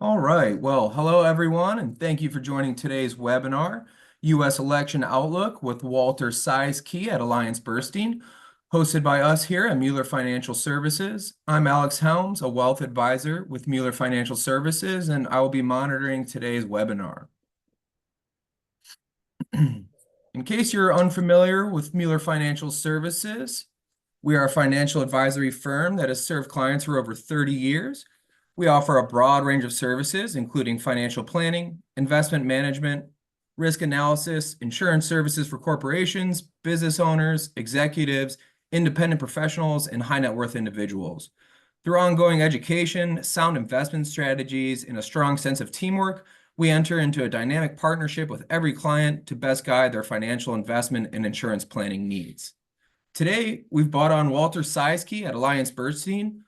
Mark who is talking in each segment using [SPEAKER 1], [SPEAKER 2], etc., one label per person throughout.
[SPEAKER 1] All right. Well, hello everyone, and thank you for joining today's webinar, U.S. Election Outlook with Walter Czaicki at AllianceBernstein, hosted by us here at Mueller Financial Services. I'm Alex Helms, a wealth advisor with Mueller Financial Services, and I will be monitoring today's webinar. In case you're unfamiliar with Mueller Financial Services, we are a financial advisory firm that has served clients for over 30 years. We offer a broad range of services, including financial planning, investment management, risk analysis, insurance services for corporations, business owners, executives, independent professionals, and high net worth individuals. Through ongoing education, sound investment strategies, and a strong sense of teamwork, we enter into a dynamic partnership with every client to best guide their financial investment and insurance planning needs. Today, we've brought on Walter Czaicki at AllianceBernstein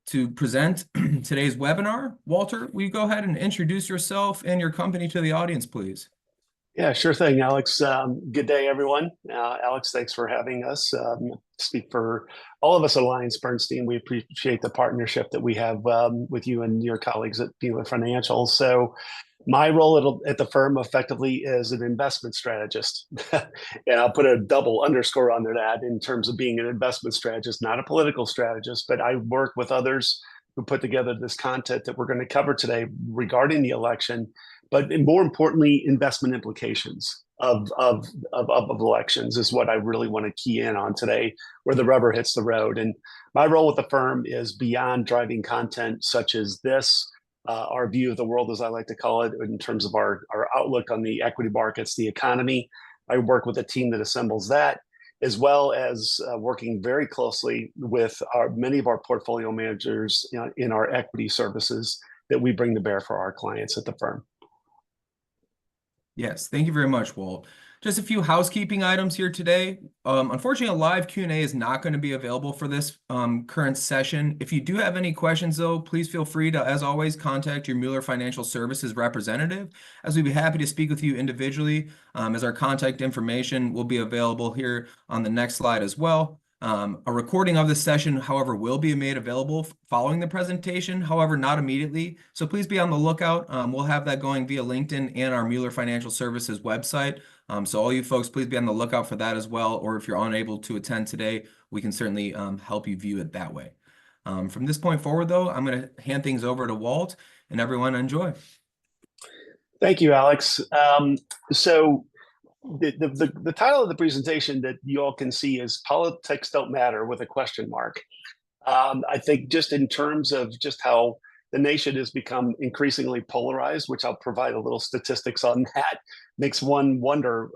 [SPEAKER 1] to present today's webinar. Walter, will you go ahead and introduce yourself and your company to the audience, please?
[SPEAKER 2] Yeah, sure thing, Alex. Good day, everyone. Alex, thanks for having us. Speak for all of us at AllianceBernstein. We appreciate the partnership that we have with you and your colleagues at Mueller Financial. So my role at the firm effectively is an investment strategist. And I'll put a double underscore under that in terms of being an investment strategist, not a political strategist, but I work with others who put together this content that we're going to cover today regarding the election, but more importantly, investment implications of elections is what I really want to key in on today, where the rubber hits the road. And my role with the firm is beyond driving content such as this, our view of the world, as I like to call it, in terms of our outlook on the equity markets, the economy. I work with a team that assembles that, as well as working very closely with many of our portfolio managers in our equity services that we bring to bear for our clients at the firm.
[SPEAKER 1] Yes, thank you very much, Walt. Just a few housekeeping items here today. Unfortunately, a live Q&A is not going to be available for this current session. If you do have any questions, though, please feel free to, as always, contact your Mueller Financial Services representative, as we'd be happy to speak with you individually, as our contact information will be available here on the next slide as well. A recording of this session, however, will be made available following the presentation, however, not immediately. So please be on the lookout. We'll have that going via LinkedIn and our Mueller Financial Services website. So all you folks, please be on the lookout for that as well. Or if you're unable to attend today, we can certainly help you view it that way. From this point forward, though, I'm going to hand things over to Walt, and everyone enjoy.
[SPEAKER 2] Thank you, Alex. So the title of the presentation that you all can see is "Politics Don't Matter" with a question mark. I think just in terms of just how the nation has become increasingly polarized, which I'll provide a little statistics on that, makes one wonder,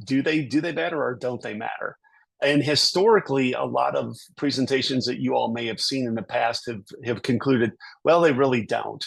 [SPEAKER 2] do they matter or don't they matter? And historically, a lot of presentations that you all may have seen in the past have concluded, well, they really don't.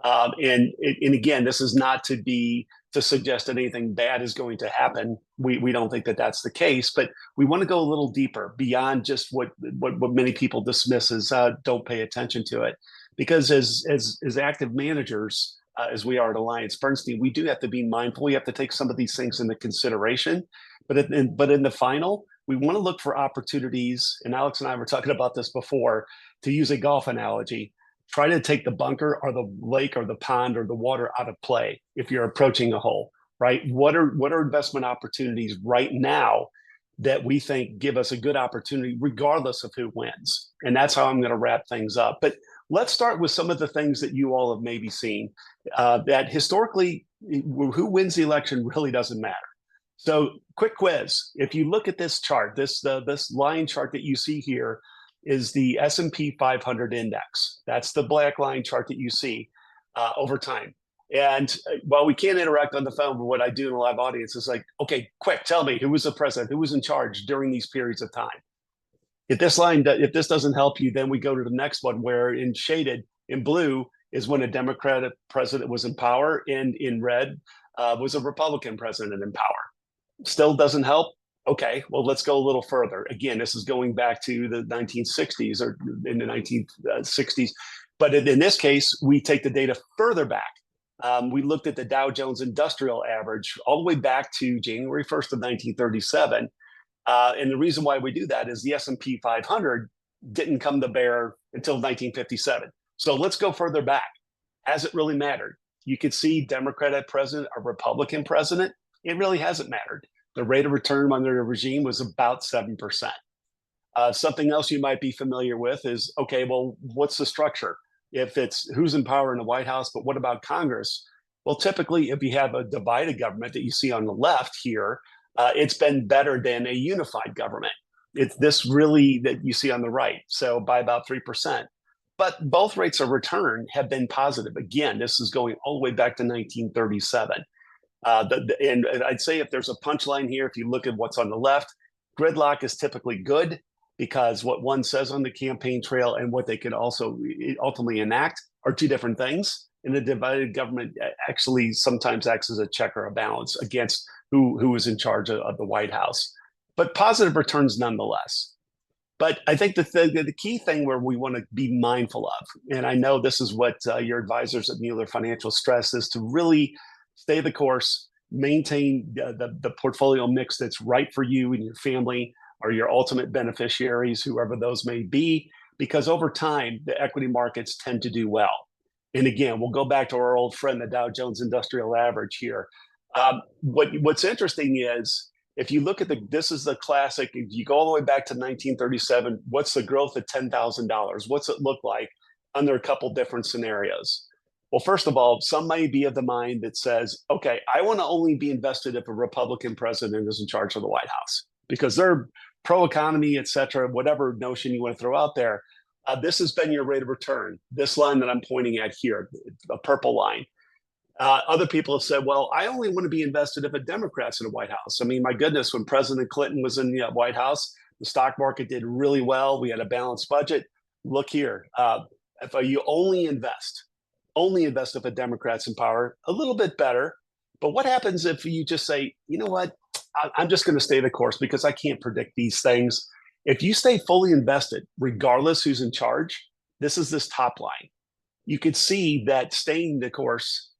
[SPEAKER 2] And again, this is not to suggest that anything bad is going to happen. We don't think that that's the case, but we want to go a little deeper beyond just what many people dismiss as don't pay attention to it. Because as active managers, as we are at AllianceBernstein, we do have to be mindful. We have to take some of these things into consideration. But in the final, we want to look for opportunities. And Alex and I were talking about this before. To use a golf analogy, try to take the bunker or the lake or the pond or the water out of play if you're approaching a hole, right? What are investment opportunities right now that we think give us a good opportunity regardless of who wins? And that's how I'm going to wrap things up. But let's start with some of the things that you all have maybe seen that historically, who wins the election really doesn't matter. So quick quiz. If you look at this chart, this line chart that you see here is the S&P 500 index. That's the black line chart that you see over time. And while we can't interact on the phone, but what I do in a live audience is like, okay, quick, tell me who was the president, who was in charge during these periods of time. If this doesn't help you, then we go to the next one, where in shaded in blue is when a Democratic president was in power, and in red was a Republican president in power. Still doesn't help. Okay, well, let's go a little further. Again, this is going back to the 1960s or in the 1960s. But in this case, we take the data further back. We looked at the Dow Jones Industrial Average all the way back to January 1st of 1937. And the reason why we do that is the S&P 500 didn't come to bear until 1957. So let's go further back. Has it really mattered? You could see Democratic president or Republican president. It really hasn't mattered. The rate of return under the regime was about 7%. Something else you might be familiar with is, okay, well, what's the structure? If it's who's in power in the White House, but what about Congress? Well, typically, if you have a divided government that you see on the left here, it's been better than a unified government. It's this really that you see on the right, so by about 3%. But both rates of return have been positive. Again, this is going all the way back to 1937. And I'd say if there's a punchline here, if you look at what's on the left, gridlock is typically good because what one says on the campaign trail and what they can also ultimately enact are two different things. And the divided government actually sometimes acts as a check or a balance against who is in charge of the White House. But positive returns nonetheless. But I think the key thing where we want to be mindful of, and I know this is what your advisors at Mueller Financial stress, is to really stay the course, maintain the portfolio mix that's right for you and your family or your ultimate beneficiaries, whoever those may be, because over time, the equity markets tend to do well. And again, we'll go back to our old friend, the Dow Jones Industrial Average here. What's interesting is, if you look at this is the classic, if you go all the way back to 1937, what's the growth at $10,000? What's it look like under a couple different scenarios? Well, first of all, some may be of the mind that says, okay, I want to only be invested if a Republican president is in charge of the White House because they're pro-economy, et cetera, whatever notion you want to throw out there. This has been your rate of return. This line that I'm pointing at here, a purple line. Other people have said, well, I only want to be invested if a Democrat's in the White House. I mean, my goodness, when President Clinton was in the White House, the stock market did really well. We had a balanced budget. Look here, if you only invest if a Democrat's in power, a little bit better. But what happens if you just say, you know what, I'm just going to stay the course because I can't predict these things. If you stay fully invested, regardless who's in charge, this is this top line. You could see that staying the course,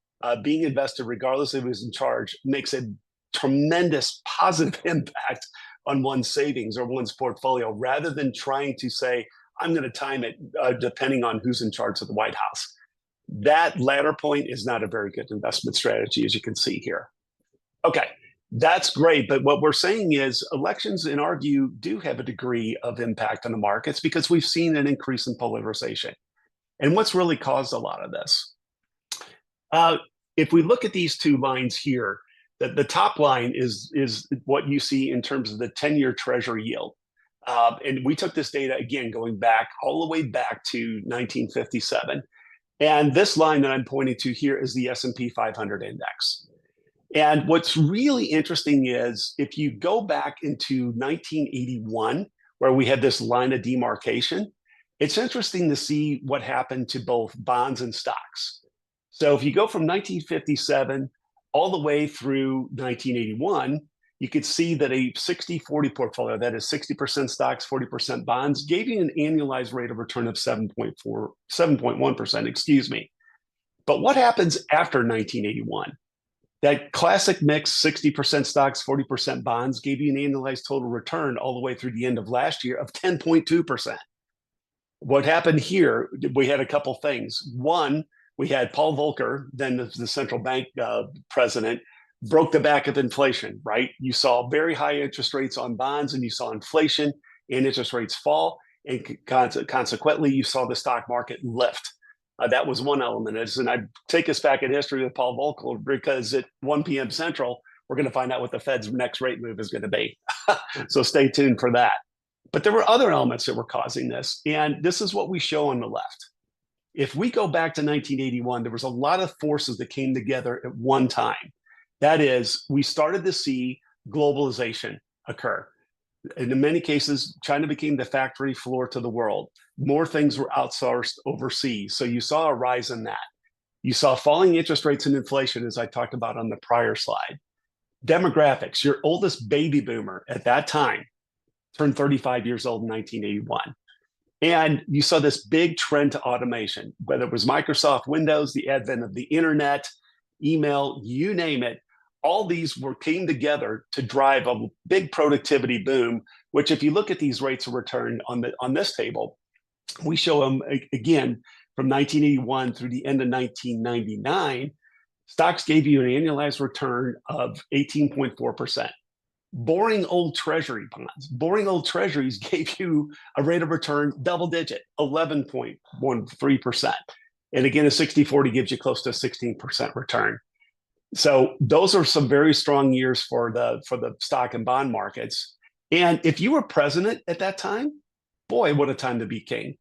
[SPEAKER 2] being invested regardless of who's in charge, makes a tremendous positive impact on one's savings or one's portfolio, rather than trying to say, I'm going to time it depending on who's in charge of the White House. That latter point is not a very good investment strategy, as you can see here. Okay, that's great. But what we're saying is elections, in our view, do have a degree of impact on the markets because we've seen an increase in polarization. And what's really caused a lot of this? If we look at these two lines here, the top line is what you see in terms of the 10-year Treasury yield. And we took this data, again, going back all the way back to 1957. And this line that I'm pointing to here is the S&P 500 index. And what's really interesting is if you go back into 1981, where we had this line of demarcation, it's interesting to see what happened to both bonds and stocks. So if you go from 1957 all the way through 1981, you could see that a 60-40 portfolio, that is 60% stocks, 40% bonds, gave you an annualized rate of return of 7.1%, excuse me. But what happens after 1981? That classic mix, 60% stocks, 40% bonds, gave you an annualized total return all the way through the end of last year of 10.2%. What happened here, we had a couple things. One, we had Paul Volcker, then the central bank president, broke the back of inflation, right? You saw very high interest rates on bonds and you saw inflation and interest rates fall. And consequently, you saw the stock market lift. That was one element. And I take us back in history with Paul Volcker because at 1 p.m. Central, we're going to find out what the Fed's next rate move is going to be. So stay tuned for that. But there were other elements that were causing this. And this is what we show on the left. If we go back to 1981, there was a lot of forces that came together at one time. That is, we started to see globalization occur. And in many cases, China became the factory floor to the world. More things were outsourced overseas. So you saw a rise in that. You saw falling interest rates and inflation, as I talked about on the prior slide. Demographics, your oldest baby boomer at that time turned 35 years old in 1981. And you saw this big trend to automation, whether it was Microsoft Windows, the advent of the internet, email, you name it. All these came together to drive a big productivity boom, which if you look at these rates of return on this table, we show them, again, from 1981 through the end of 1999, stocks gave you an annualized return of 18.4%. Boring old treasury bonds, boring old treasuries gave you a rate of return double digit, 11.13%. And again, a 60-40 gives you close to a 16% return. So those are some very strong years for the stock and bond markets. And if you were president at that time, boy, what a time to be king.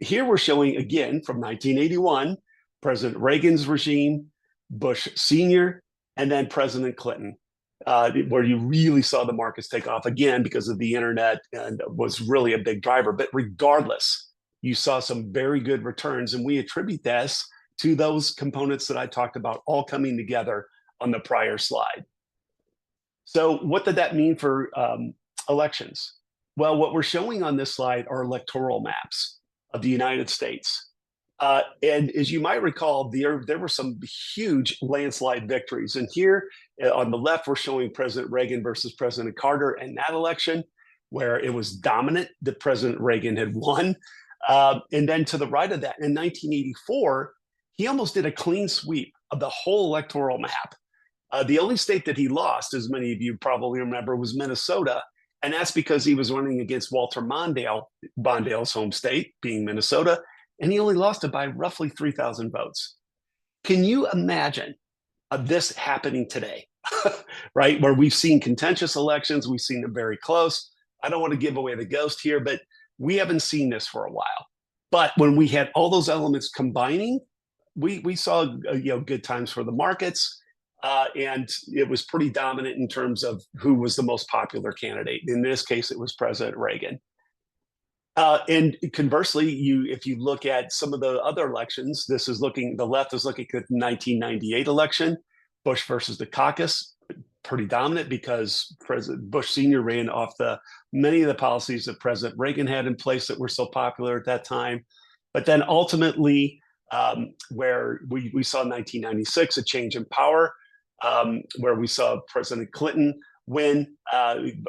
[SPEAKER 2] Here we're showing, again, from 1981, President Reagan's regime, Bush Sr., and then President Clinton, where you really saw the markets take off again because of the internet and was really a big driver. But regardless, you saw some very good returns, and we attribute this to those components that I talked about all coming together on the prior slide. So what did that mean for elections? Well, what we're showing on this slide are electoral maps of the United States. And as you might recall, there were some huge landslide victories. And here on the left, we're showing President Reagan versus President Carter in that election, where it was dominant that President Reagan had won. And then to the right of that, in 1984, he almost did a clean sweep of the whole electoral map. The only state that he lost, as many of you probably remember, was Minnesota. And that's because he was running against Walter Mondale's home state, being Minnesota, and he only lost it by roughly 3,000 votes. Can you imagine this happening today, right? Where we've seen contentious elections, we've seen them very close. I don't want to give away the ghost here, but we haven't seen this for a while. But when we had all those elements combining, we saw good times for the markets. And it was pretty dominant in terms of who was the most popular candidate. In this case, it was President Reagan. And conversely, if you look at some of the other elections, the left is looking at the 1998 election, Bush versus the caucus, pretty dominant because President Bush Sr. ran off many of the policies that President Reagan had in place that were so popular at that time. But then ultimately, where we saw in 1996 a change in power, where we saw President Clinton win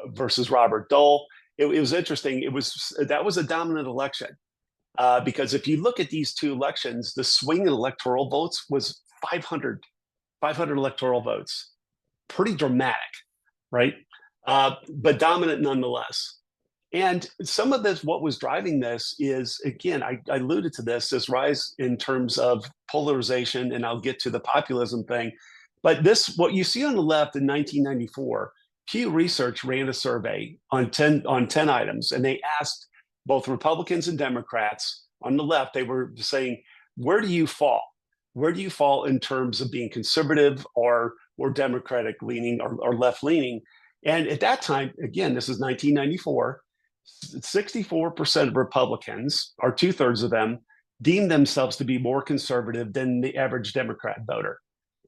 [SPEAKER 2] versus Robert Dole. It was interesting. That was a dominant election because if you look at these two elections, the swing in electoral votes was 500 electoral votes. Pretty dramatic, right? But dominant nonetheless. And some of this, what was driving this is, again, I alluded to this rise in terms of polarization, and I'll get to the populism thing. But what you see on the left in 1994, Pew Research ran a survey on 10 items, and they asked both Republicans and Democrats. On the left, they were saying, where do you fall? Where do you fall in terms of being conservative or Democratic leaning or left leaning? And at that time, again, this is 1994, 64% of Republicans, or 2/3 of them, deemed themselves to be more conservative than the average Democrat voter.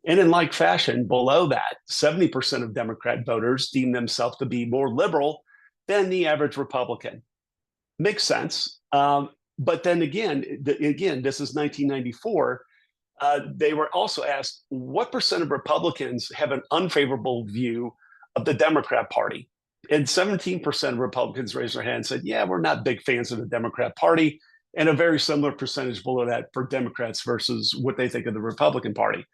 [SPEAKER 2] And in like fashion, below that, 70% of Democrat voters deem themselves to be more liberal than the average Republican. Makes sense. But then again, this is 1994. They were also asked, what percent of Republicans have an unfavorable view of the Democrat Party? And 17% of Republicans raised their hand and said, yeah, we're not big fans of the Democrat Party. And a very similar percentage below that for Democrats versus what they think of the Republican Party.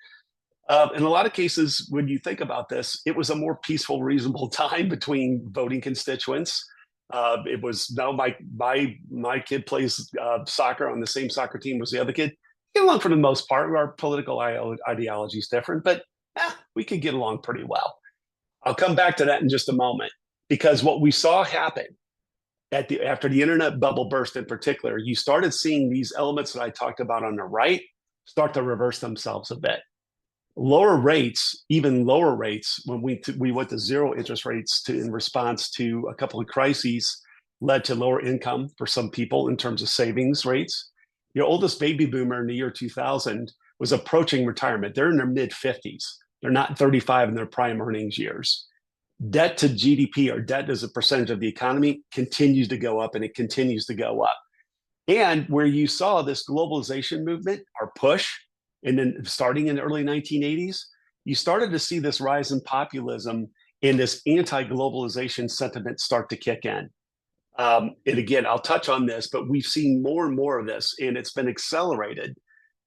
[SPEAKER 2] In a lot of cases, when you think about this, it was a more peaceful, reasonable time between voting constituents. It was, no, my kid plays soccer on the same soccer team as the other kid. Get along for the most part. Our political ideology is different, but we could get along pretty well. I'll come back to that in just a moment, because what we saw happen after the internet bubble burst in particular, you started seeing these elements that I talked about on the right start to reverse themselves a bit. Lower rates, even lower rates, when we went to zero interest rates in response to a couple of crises, led to lower income for some people in terms of savings rates. Your oldest baby boomer in the year 2000 was approaching retirement. They're in their mid-50s. They're not 35 in their prime earnings years. Debt to GDP, or debt as a percentage of the economy, continues to go up, and it continues to go up. And where you saw this globalization movement, or push, and then starting in the early 1980s, you started to see this rise in populism and this anti-globalization sentiment start to kick in. And again, I'll touch on this, but we've seen more and more of this, and it's been accelerated,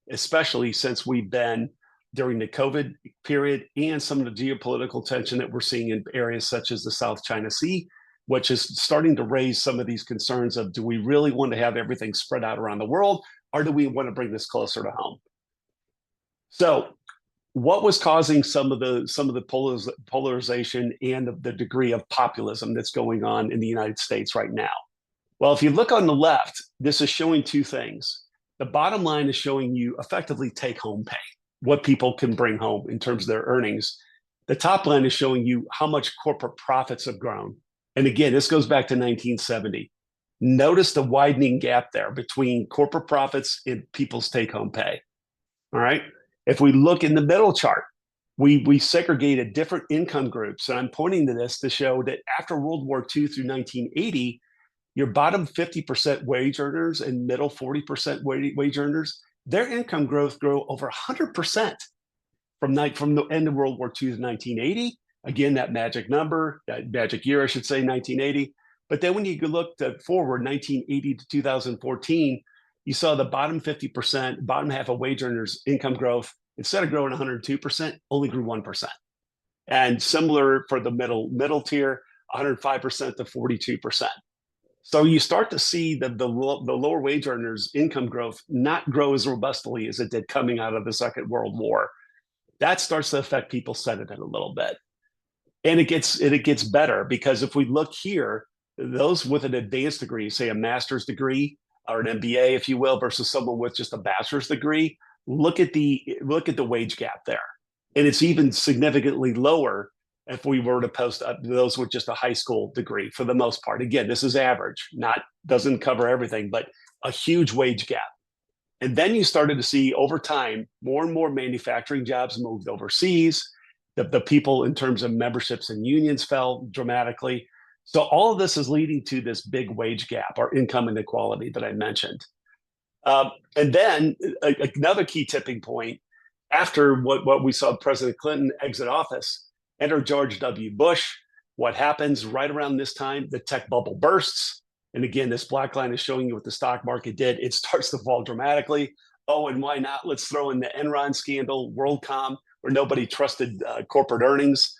[SPEAKER 2] especially since we've been during the COVID period and some of the geopolitical tension that we're seeing in areas such as the South China Sea, which is starting to raise some of these concerns of, do we really want to have everything spread out around the world, or do we want to bring this closer to home? So what was causing some of the polarization and the degree of populism that's going on in the United States right now? Well, if you look on the left, this is showing two things. The bottom line is showing you effectively take-home pay, what people can bring home in terms of their earnings. The top line is showing you how much corporate profits have grown. And again, this goes back to 1970. Notice the widening gap there between corporate profits and people's take-home pay. All right. If we look in the middle chart, we segregated different income groups. And I'm pointing to this to show that after World War II through 1980, your bottom 50% wage earners and middle 40% wage earners, their income growth grew over 100% from the end of World War II to 1980. Again, that magic number, that magic year, I should say, 1980. But then when you look forward, 1980 to 2014, you saw the bottom 50%, bottom half of wage earners' income growth, instead of growing 102%, only grew 1%. And similar for the middle tier, 105% to 42%. So you start to see the lower wage earners' income growth not grow as robustly as it did coming out of the Second World War. That starts to affect people's sentiment a little bit. And it gets better, because if we look here, those with an advanced degree, say a master's degree or an MBA, if you will, versus someone with just a bachelor's degree, look at the wage gap there. And it's even significantly lower if we were to post up those with just a high school degree, for the most part. Again, this is average, doesn't cover everything, but a huge wage gap. And then you started to see over time, more and more manufacturing jobs moved overseas. The people in terms of memberships and unions fell dramatically. So all of this is leading to this big wage gap or income inequality that I mentioned. And then another key tipping point, after what we saw President Clinton exit office, enter George W. Bush. What happens right around this time? The tech bubble bursts. And again, this black line is showing you what the stock market did. It starts to fall dramatically. Oh, and why not? Let's throw in the Enron scandal, WorldCom, where nobody trusted corporate earnings.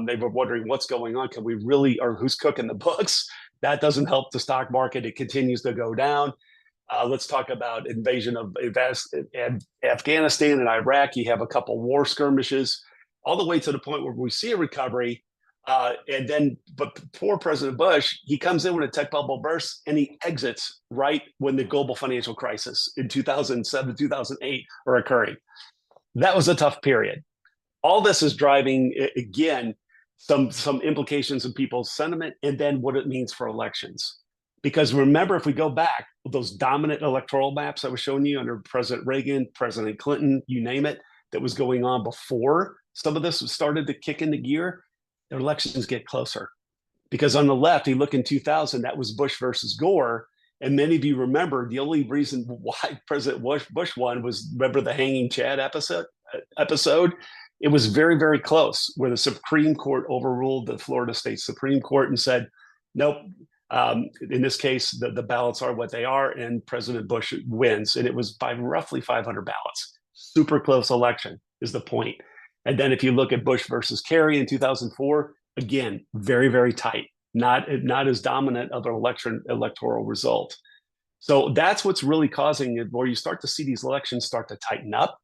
[SPEAKER 2] They were wondering what's going on. Can we really, or who's cooking the books? That doesn't help the stock market. It continues to go down. Let's talk about invasion of Afghanistan and Iraq. You have a couple war skirmishes, all the way to the point where we see a recovery. But poor President Bush, he comes in when a tech bubble bursts, and he exits right when the global financial crisis in 2007, 2008 are occurring. That was a tough period. All this is driving, again, some implications of people's sentiment, and then what it means for elections. Because remember, if we go back, those dominant electoral maps I was showing you under President Reagan, President Clinton, you name it, that was going on before some of this started to kick into gear, the elections get closer. Because on the left, you look in 2000, that was Bush versus Gore. And many of you remember the only reason why President Bush won was, remember the hanging Chad episode? It was very, very close, where the Supreme Court overruled the Florida State Supreme Court and said, nope, in this case, the ballots are what they are, and President Bush wins. And it was by roughly 500 ballots. Super close election is the point. And then if you look at Bush versus Kerry in 2004, again, very, very tight, not as dominant of an electoral result. So that's what's really causing it, where you start to see these elections start to tighten up.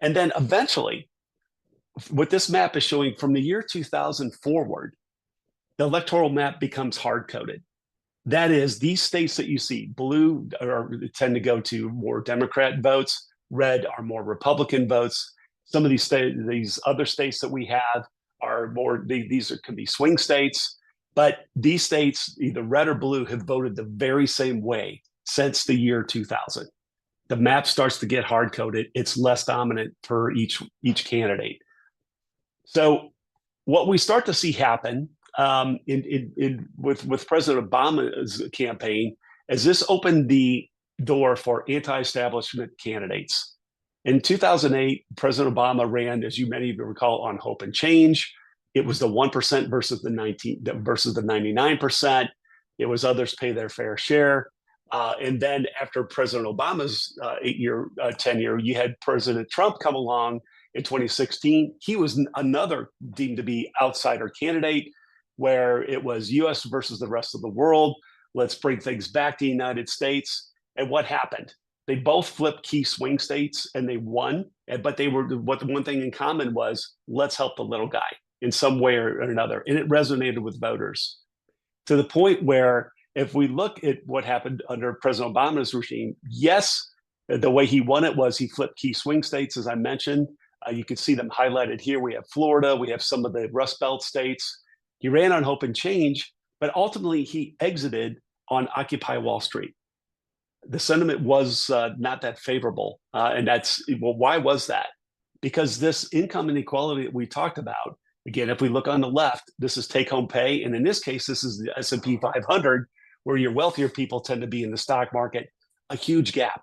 [SPEAKER 2] And then eventually, what this map is showing from the year 2000 forward, the electoral map becomes hard-coded. That is, these states that you see, blue tend to go to more Democrat votes, red are more Republican votes. Some of these other states that we have are more, can be swing states, but these states, either red or blue, have voted the very same way since the year 2000. The map starts to get hard-coded. It's less dominant for each candidate. So what we start to see happen with President Obama's campaign is this opened the door for anti-establishment candidates. In 2008, President Obama ran, as many of you recall, on hope and change. It was the 1% versus the 99%. It was others pay their fair share. And then after President Obama's 8-year tenure, you had President Trump come along in 2016. He was another deemed to be outsider candidate, where it was U.S. versus the rest of the world. Let's bring things back to the United States. And what happened? They both flipped key swing states and they won. But the one thing in common was, let's help the little guy in some way or another. And it resonated with voters to the point where, if we look at what happened under President Obama's regime, yes, the way he won it was he flipped key swing states, as I mentioned. You can see them highlighted here. We have Florida. We have some of the Rust Belt states. He ran on hope and change, but ultimately he exited on Occupy Wall Street. The sentiment was not that favorable. And why was that? Because this income inequality that we talked about, again, if we look on the left, this is take-home pay. And in this case, this is the S&P 500, where your wealthier people tend to be in the stock market, a huge gap.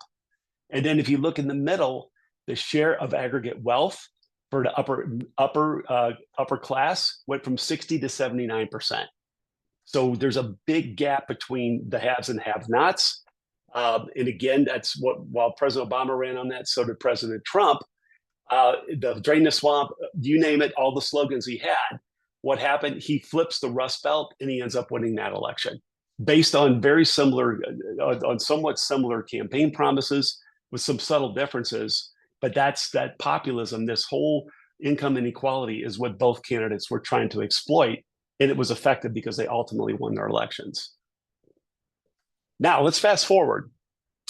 [SPEAKER 2] And then if you look in the middle, the share of aggregate wealth for the upper class went from 60 to 79%. So there's a big gap between the haves and have-nots. And again, that's while President Obama ran on that, so did President Trump. The drain the swamp, you name it, all the slogans he had. What happened? He flips the Rust Belt and he ends up winning that election based on on somewhat similar campaign promises with some subtle differences. But that's that populism, this whole income inequality is what both candidates were trying to exploit. And it was effective because they ultimately won their elections. Now, let's fast forward.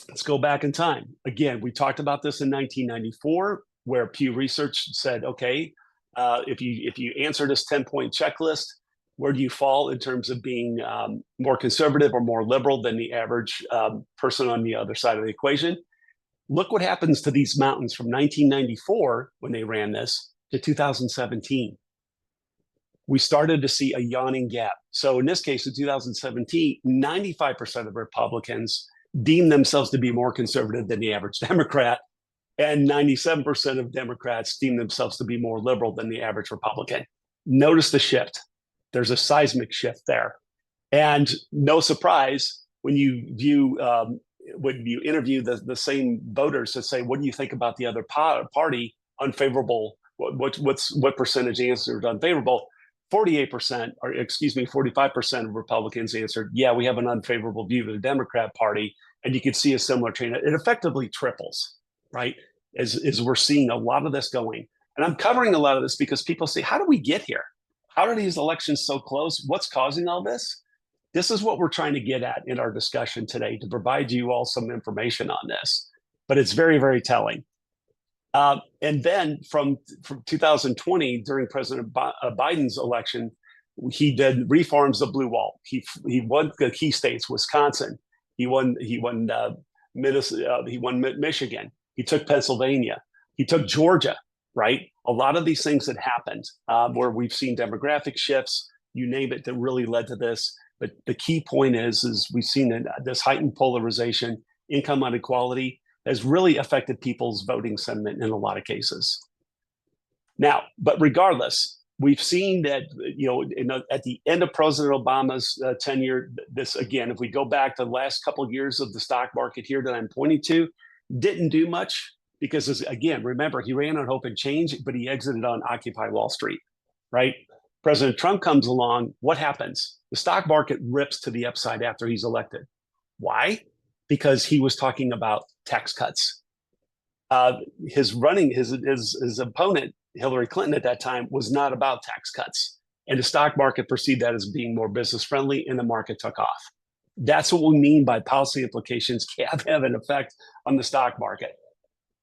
[SPEAKER 2] Let's go back in time. Again, we talked about this in 1994, where Pew Research said, okay, if you answer this 10-point checklist, where do you fall in terms of being more conservative or more liberal than the average person on the other side of the equation? Look what happens to these mountains from 1994, when they ran this, to 2017. We started to see a yawning gap. So in this case, in 2017, 95% of Republicans deemed themselves to be more conservative than the average Democrat, and 97% of Democrats deemed themselves to be more liberal than the average Republican. Notice the shift. There's a seismic shift there. And no surprise, when you interview the same voters to say, what do you think about the other party, unfavorable, what percentage answered unfavorable? 45% of Republicans answered, yeah, we have an unfavorable view of the Democrat Party. And you can see a similar trend. It effectively triples, right? As we're seeing a lot of this going. And I'm covering a lot of this because people say, how do we get here? How are these elections so close? What's causing all this? This is what we're trying to get at in our discussion today, to provide you all some information on this. But it's very, very telling. And then from 2020, during President Biden's election, he did reforms the blue wall. He won the key states, Wisconsin. He won Minnesota. He won Michigan. He took Pennsylvania. He took Georgia. Right, a lot of these things that happened where we've seen demographic shifts, you name it, that really led to this. But the key point is we've seen this heightened polarization, income inequality has really affected people's voting sentiment in a lot of cases. Now, but regardless, we've seen that, at the end of President Obama's tenure, this, again, if we go back to the last couple of years of the stock market here that I'm pointing to, didn't do much because, again, remember, he ran on hope and change, but he exited on Occupy Wall Street, right? President Trump comes along. What happens? The stock market rips to the upside after he's elected. Why? Because he was talking about tax cuts. His opponent, Hillary Clinton at that time, was not about tax cuts. And the stock market perceived that as being more business friendly, and the market took off. That's what we mean by policy implications can have an effect on the stock market.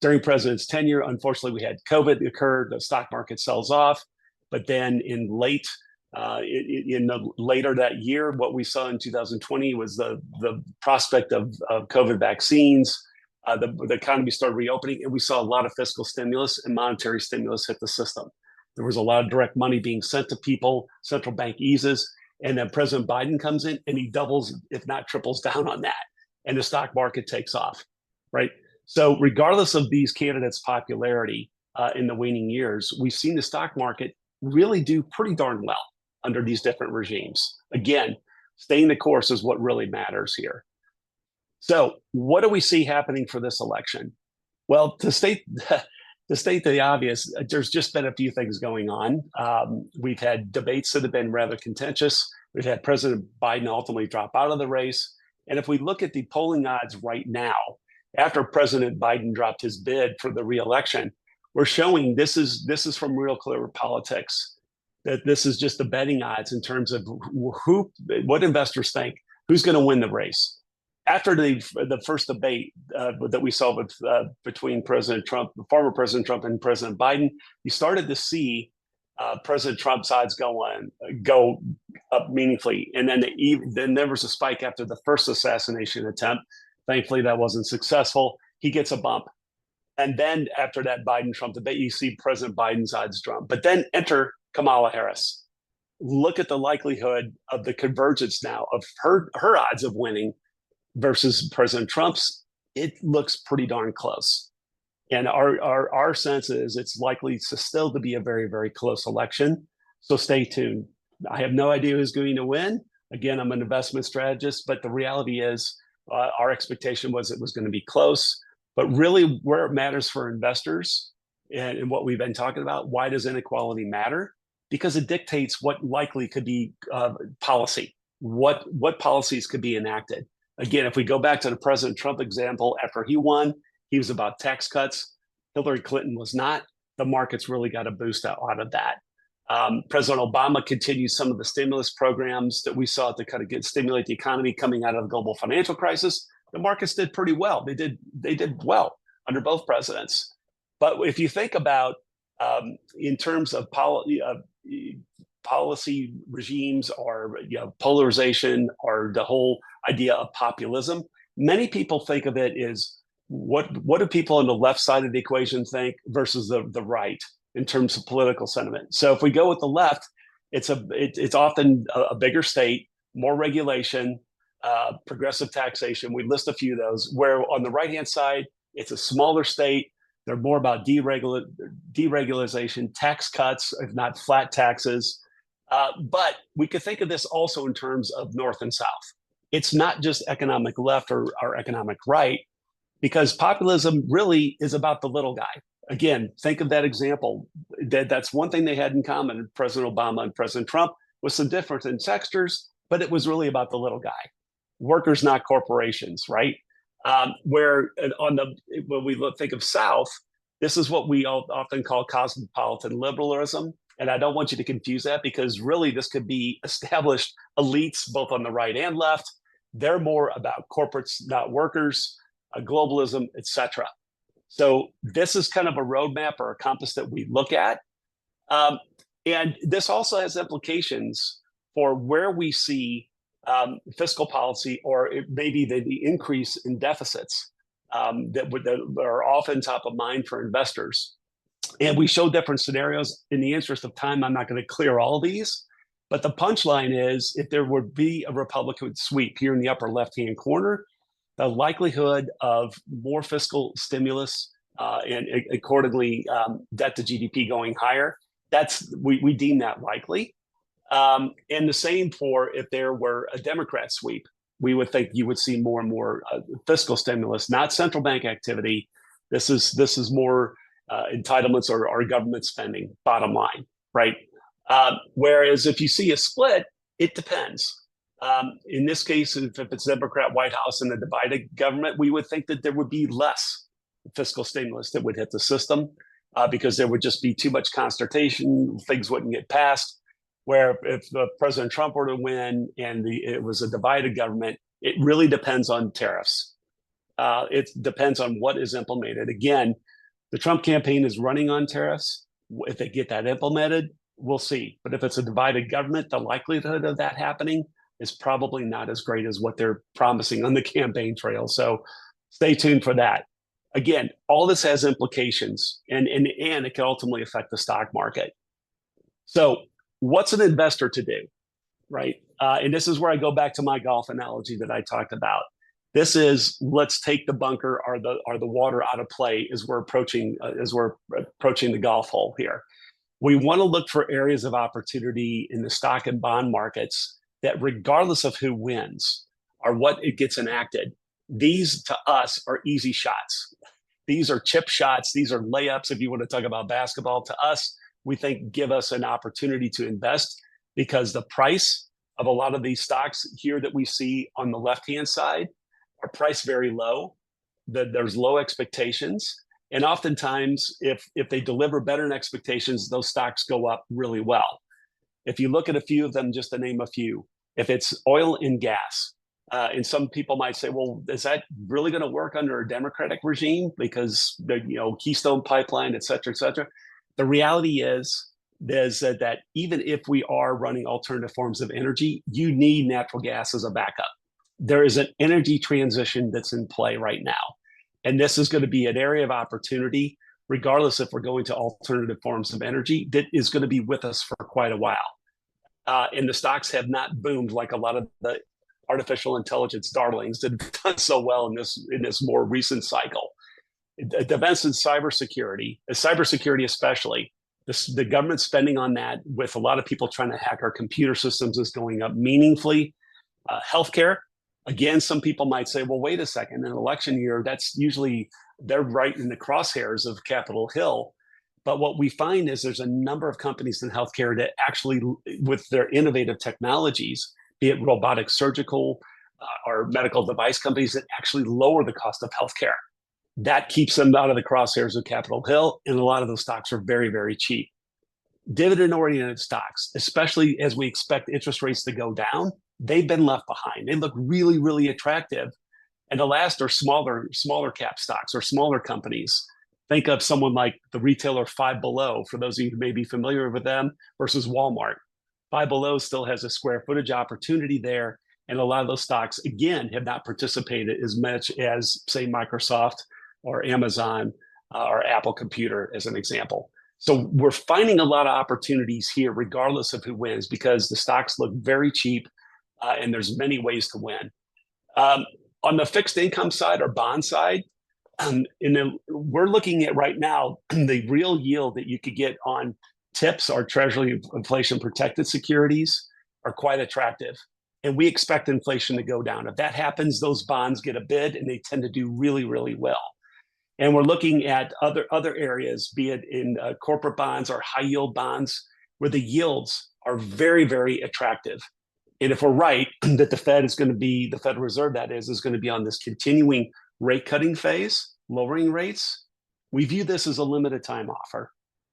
[SPEAKER 2] During President's tenure, unfortunately, we had COVID occur, the stock market sells off. But then later that year, what we saw in 2020 was the prospect of COVID vaccines. The economy started reopening, and we saw a lot of fiscal stimulus and monetary stimulus hit the system. There was a lot of direct money being sent to people, central bank eases, and then President Biden comes in and he doubles, if not triples down on that. And the stock market takes off, right? So regardless of these candidates' popularity in the waning years, we've seen the stock market really do pretty darn well under these different regimes. Again, Staying the course is what really matters here. So what do we see happening for this election? Well, to state the obvious, there's just been a few things going on. We've had debates that have been rather contentious. We've had President Biden ultimately drop out of the race. And if we look at the polling odds right now, after President Biden dropped his bid for the reelection, we're showing this is from Real Clear Politics, that this is just the betting odds in terms of what investors think, who's going to win the race. After the first debate that we saw between President Trump, former President Trump, and President Biden, you started to see President Trump's odds go up meaningfully, and then there was a spike after the first assassination attempt. Thankfully, that wasn't successful. He gets a bump, and then after that Biden-Trump debate, you see President Biden's odds drop. But then enter Kamala Harris. Look at the likelihood of the convergence now of her odds of winning versus President Trump's. It looks pretty darn close. And our sense is it's likely to still to be a very, very close election. So stay tuned. I have no idea who's going to win. Again, I'm an investment strategist, but the reality is our expectation was it was going to be close. But really where it matters for investors and what we've been talking about, why does inequality matter? Because it dictates what likely could be policy, what policies could be enacted. Again, if we go back to the President Trump example, after he won, he was about tax cuts. Hillary Clinton was not. The markets really got a boost out of that. President Obama continued some of the stimulus programs that we saw to kind of stimulate the economy coming out of the global financial crisis. The markets did pretty well. They did well under both presidents. But if you think about in terms of policy regimes or polarization or the whole idea of populism, many people think of it as what do people on the left side of the equation think versus the right in terms of political sentiment. So if we go with the left, it's often a bigger state, more regulation, progressive taxation. We list a few of those. Where on the right-hand side, it's a smaller state. They're more about deregulation, tax cuts, if not flat taxes. But we could think of this also in terms of North and South. It's not just economic left or economic right, because populism really is about the little guy. Again, think of that example. That's one thing they had in common, President Obama and President Trump, was some difference in textures, but it was really about the little guy. Workers, not corporations, right? When we think of South, this is what we often call cosmopolitan liberalism. And I don't want you to confuse that, because really this could be established elites both on the right and left. They're more about corporates, not workers, globalism, etc. So this is kind of a roadmap or a compass that we look at. And this also has implications for where we see fiscal policy, or maybe the increase in deficits that are often top of mind for investors. And we show different scenarios. In the interest of time, I'm not going to clear all of these. But the punchline is, if there would be a Republican sweep here in the upper left-hand corner, the likelihood of more fiscal stimulus and accordingly debt to GDP going higher, we deem that likely. And the same for if there were a Democrat sweep. We would think you would see more and more fiscal stimulus, not central bank activity. This is more entitlements or government spending, bottom line, right? Whereas if you see a split, it depends. In this case, if it's Democrat White House and a divided government, we would think that there would be less fiscal stimulus that would hit the system because there would just be too much consternation, things wouldn't get passed. Where if President Trump were to win and it was a divided government, it really depends on tariffs. It depends on what is implemented. Again, the Trump campaign is running on tariffs. If they get that implemented, we'll see. But if it's a divided government, the likelihood of that happening is probably not as great as what they're promising on the campaign trail. So stay tuned for that. Again, all this has implications, and it can ultimately affect the stock market. So what's an investor to do, right? And this is where I go back to my golf analogy that I talked about. This is, let's take the bunker or the water out of play as we're approaching the golf hole here. We want to look for areas of opportunity in the stock and bond markets that regardless of who wins or what it gets enacted, these to us are easy shots. These are chip shots. These are layups. If you want to talk about basketball, to us, we think give us an opportunity to invest because the price of a lot of these stocks here that we see on the left-hand side are priced very low. There's low expectations. And oftentimes, if they deliver better than expectations, those stocks go up really well. If you look at a few of them, just to name a few, if it's oil and gas, and some people might say, well, is that really going to work under a Democratic regime? Because the Keystone Pipeline, et cetera, et cetera. The reality is that even if we are running alternative forms of energy, you need natural gas as a backup. There is an energy transition that's in play right now. And this is going to be an area of opportunity, regardless if we're going to alternative forms of energy, that is going to be with us for quite a while. And the stocks have not boomed like a lot of the artificial intelligence darlings that have done so well in this more recent cycle. Defense and cybersecurity especially, the government spending on that with a lot of people trying to hack our computer systems is going up meaningfully. Healthcare, again, some people might say, well, wait a second, in an election year, that's usually, they're right in the crosshairs of Capitol Hill. But what we find is there's a number of companies in healthcare that actually, with their innovative technologies, be it robotic surgical or medical device companies, that actually lower the cost of healthcare. That keeps them out of the crosshairs of Capitol Hill, and a lot of those stocks are very, very cheap. Dividend-oriented stocks, especially as we expect interest rates to go down, they've been left behind. They look really, really attractive. And the last are smaller cap stocks or smaller companies. Think of someone like the retailer Five Below, for those of you who may be familiar with them, versus Walmart. Five Below still has a square footage opportunity there. And a lot of those stocks, again, have not participated as much as, say, Microsoft or Amazon or Apple Computer, as an example. So we're finding a lot of opportunities here, regardless of who wins, because the stocks look very cheap and there's many ways to win. On the fixed income side or bond side, we're looking at right now the real yield that you could get on TIPS, or Treasury inflation protected securities, are quite attractive. And we expect inflation to go down. If that happens, those bonds get a bid and they tend to do really, really well. And we're looking at other areas, be it in corporate bonds or high yield bonds, where the yields are very, very attractive. And if we're right that the Federal Reserve, that is going to be on this continuing rate cutting phase, lowering rates, we view this as a limited time offer.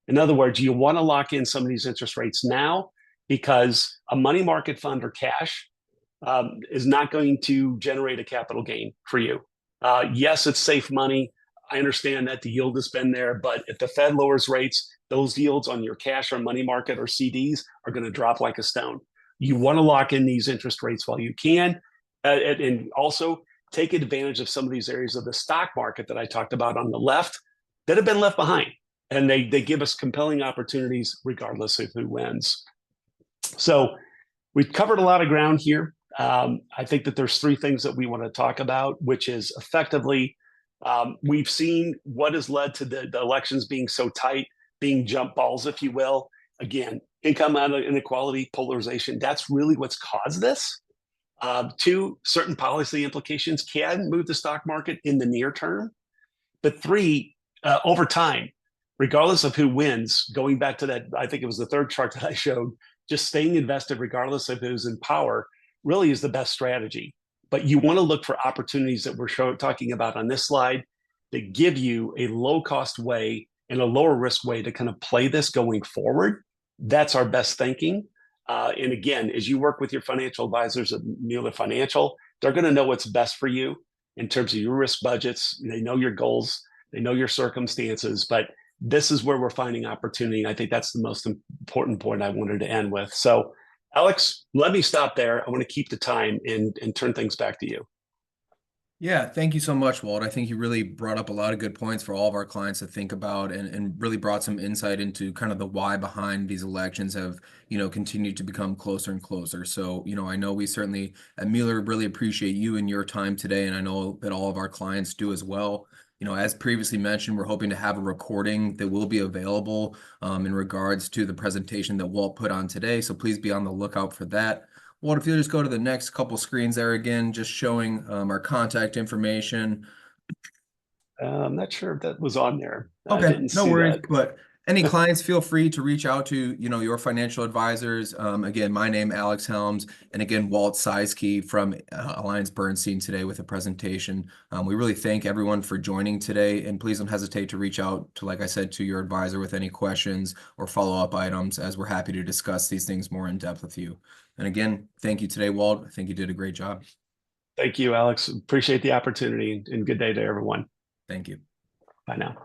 [SPEAKER 2] In other words, you want to lock in some of these interest rates now, because a money market fund or cash is not going to generate a capital gain for you. Yes, it's safe money. I understand that the yield has been there, but if the Fed lowers rates, those yields on your cash or money market or CDs are going to drop like a stone. You want to lock in these interest rates while you can, and also take advantage of some of these areas of the stock market that I talked about on the left that have been left behind. And they give us compelling opportunities regardless of who wins. So we've covered a lot of ground here. I think that there's three things that we want to talk about, which is effectively, we've seen what has led to the elections being so tight, being jump balls, if you will. Again, income inequality, polarization, that's really what's caused this. Two, certain policy implications can move the stock market in the near term. But three, over time, regardless of who wins, going back to that, I think it was the third chart that I showed, just staying invested regardless of who's in power really is the best strategy. But you want to look for opportunities that we're talking about on this slide that give you a low-cost way and a lower risk way to kind of play this going forward. That's our best thinking. And again, as you work with your financial advisors at Mueller Financial, they're going to know what's best for you in terms of your risk budgets. They know your goals. They know your circumstances. But this is where we're finding opportunity. I think that's the most important point I wanted to end with. So, Alex, let me stop there. I want to keep the time and turn things back to you.
[SPEAKER 1] Yeah, thank you so much, Walt. I think you really brought up a lot of good points for all of our clients to think about, and really brought some insight into kind of the why behind these elections have, continued to become closer and closer. So, I know we certainly at Mueller really appreciate you and your time today, and I know that all of our clients do as well. As previously mentioned, we're hoping to have a recording that will be available in regards to the presentation that Walt put on today. So please be on the lookout for that. Walt, if you'll just go to the next couple screens there again, just showing our contact information.
[SPEAKER 2] I'm not sure if that was on there. I
[SPEAKER 1] Okay,
[SPEAKER 2] didn't
[SPEAKER 1] no
[SPEAKER 2] see
[SPEAKER 1] worries.
[SPEAKER 2] that.
[SPEAKER 1] But any clients, feel free to reach out to, your financial advisors. Again, my name, Alex Helms, and again, Walt Czaicki from AllianceBernstein today with a presentation. We really thank everyone for joining today, and please don't hesitate to reach out to, like I said, to your advisor with any questions or follow-up items, as we're happy to discuss these things more in depth with you. And again, thank you today, Walt. I think you did a great job.
[SPEAKER 2] Thank you, Alex. Appreciate the opportunity and good day to everyone.
[SPEAKER 1] Thank you.
[SPEAKER 2] Bye now.